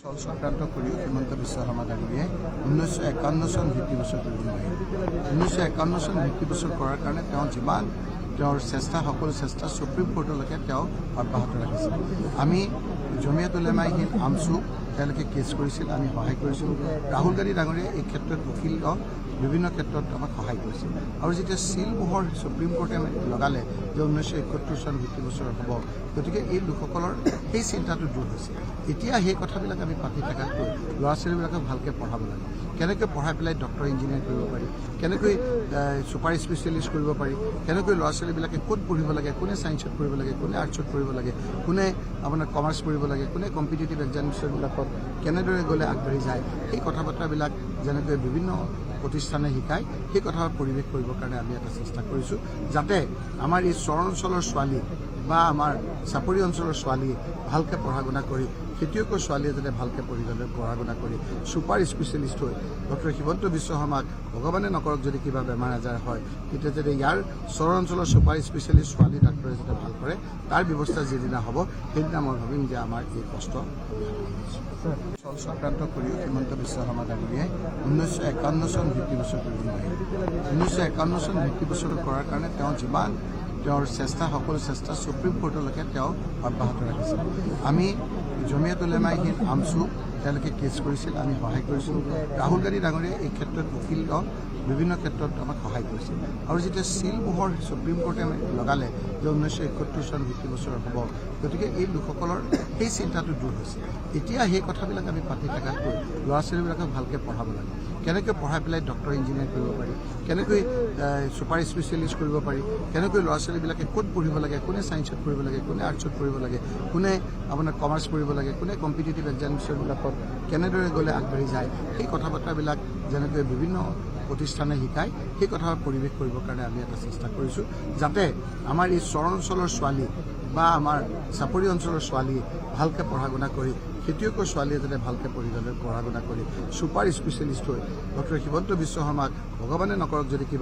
সংক্ৰান্ত কৰি হিমন্ত বিশ্ব শৰ্মা ডাঙৰীয়াই 1951 চন ভিত্তিবছৰ কৰিব নোৱাৰিলে। 1951 চন ভিত্তিবছৰ কৰাৰ কাৰণে তেওঁ যিমান তেওঁৰ চেষ্টা সকলো চেষ্টা সুপ্ৰিম কোৰ্টলৈকে তেওঁ অব্যাহত ৰাখিছিল। আমি জমিয়ত উলেমায়ে হিন্দ আমছু তেওঁলোকে কেছ কৰিছিল, আমি সহায় কৰিছিলোঁ। ৰাহুল গান্ধী ডাঙৰীয়াই এই ক্ষেত্ৰত উকিল বিভিন্ন ক্ষেত্ৰত আমাক সহায় কৰিছিল। আৰু যেতিয়া চিল মোহৰ সুপ্ৰিম কোৰ্টে লগালে যে 1971 চন ভিত্তিবছৰ হ'ব, গতিকে এই লোকসকলৰ সেই চিন্তাটো দূৰ হৈছে। এতিয়া সেই কথাবিলাক আমি পাতি থকাতকৈ ল'ৰা ছোৱালীবিলাকক ভালকৈ পঢ়াব লাগে। কেনেকৈ পঢ়াই পেলাই ডক্টৰ ইঞ্জিনিয়াৰ কৰিব পাৰি, কেনেকৈ ছুপাৰ স্পেচিয়েলিষ্ট কৰিব পাৰি, কেনেকৈ ল'ৰা ছোৱালীবিলাকে ক'ত পঢ়িব লাগে, কোনে ছায়েন্সত পঢ়িব লাগে, কোনে আৰ্টছত পঢ়িব লাগে, কোনে আপোনাৰ কমাৰ্চ পঢ়িব লাগে, কোনে কম্পিটিটিভ এক্সামিনেশ্যনবিলাকত কেনেদৰে গ'লে আগবাঢ়ি যায়, সেই কথা বতৰাবিলাক যেনেকৈ বিভিন্ন প্ৰতিষ্ঠানে শিকায়, সেই কথা পৰিৱেশ কৰিবৰ কাৰণে আমি এটা চেষ্টা কৰিছোঁ, যাতে আমাৰ এই চৰ অঞ্চলৰ ছোৱালী বা আমাৰ চাপৰি অঞ্চলৰ ছোৱালীয়ে ভালকৈ পঢ়া শুনা কৰি, খেতিয়কৰ ছোৱালীয়ে যাতে ভালকৈ পঢ়া শুনা কৰি ছুপাৰ স্পেচিয়েলিষ্ট হৈ ডক্টৰ হিমন্ত বিশ্ব শৰ্মাক ভগৱানে নকৰক যদি কিবা বেমাৰ আজাৰ হয়, তেতিয়া যাতে ইয়াৰ চৰ অঞ্চলৰ ছুপাৰ স্পেচিয়েলিষ্ট ছোৱালী ডাক্তৰে যাতে ভাল কৰে, তাৰ ব্যৱস্থা যিদিনা হ'ব সেইদিনা মই ভাবিম যে আমাৰ এই কষ্ট সংক্ৰান্ত কৰি হিমন্ত বিশ্ব শৰ্মা ডাঙৰীয়াই 1951 চন ভিত্তিবছৰ কৰিব নোৱাৰিলে। 1951 চন ভিত্তিবছৰ কৰাৰ কাৰণে তেওঁ যিমান তেওঁৰ চেষ্টা সকলো চেষ্টা সুপ্ৰিম কোৰ্টলৈকে তেওঁ অব্যাহত ৰাখিছিল। আমি জমিয়ত উলেমায়ে হিন্দ আমছু তেওঁলোকে কেছ কৰিছিল, আমি সহায় কৰিছিলোঁ। ৰাহুল গান্ধী ডাঙৰীয়াই এই ক্ষেত্ৰত উকিল বিভিন্ন ক্ষেত্ৰত আমাক সহায় কৰিছিল। আৰু যেতিয়া চিল মোহৰ সুপ্ৰিম কোৰ্টে লগালে যে 1971 চন ভিত্তিবছৰ হ'ব, গতিকে এই লোকসকলৰ সেই চিন্তাটো দূৰ হৈছে। এতিয়া সেই কথাবিলাক আমি পাতি থকাতকৈ ল'ৰা ছোৱালীবিলাকক ভালকৈ পঢ়াব লাগে। কেনেকৈ পঢ়াই পেলাই ডক্টৰ ইঞ্জিনিয়াৰ কৰিব পাৰি, কেনেকৈ ছুপাৰ স্পেচিয়েলিষ্ট কৰিব পাৰি, কেনেকৈ ল'ৰা ছোৱালীবিলাকে ক'ত পঢ়িব লাগে, কোনে ছায়েন্সত পঢ়িব লাগে, কোনে আৰ্টছত পঢ়িব লাগে, কোনে আপোনাৰ কমাৰ্চ পঢ়িব লাগে, কোনে কম্পিটিটিভ এক্সামিনেশ্যনবিলাকত কেনেদৰে গ'লে আগবাঢ়ি যায়, সেই কথা বতৰাবিলাক যেনেকৈ বিভিন্ন প্ৰতিষ্ঠানে শিকায়, সেই কথা পৰিৱেশ কৰিবৰ কাৰণে আমি এটা চেষ্টা কৰিছোঁ, যাতে আমাৰ এই চৰ অঞ্চলৰ ছোৱালী বা আমাৰ চাপৰি অঞ্চলৰ ছোৱালীয়ে ভালকৈ পঢ়া শুনা কৰি, খেতিয়কৰ ছোৱালীয়ে যাতে ভালকৈ পঢ়া শুনা কৰি ছুপাৰ স্পেচিয়েলিষ্ট হৈ ডক্টৰ হিমন্ত বিশ্ব শৰ্মাক ভগৱানে নকৰক যদি কিবা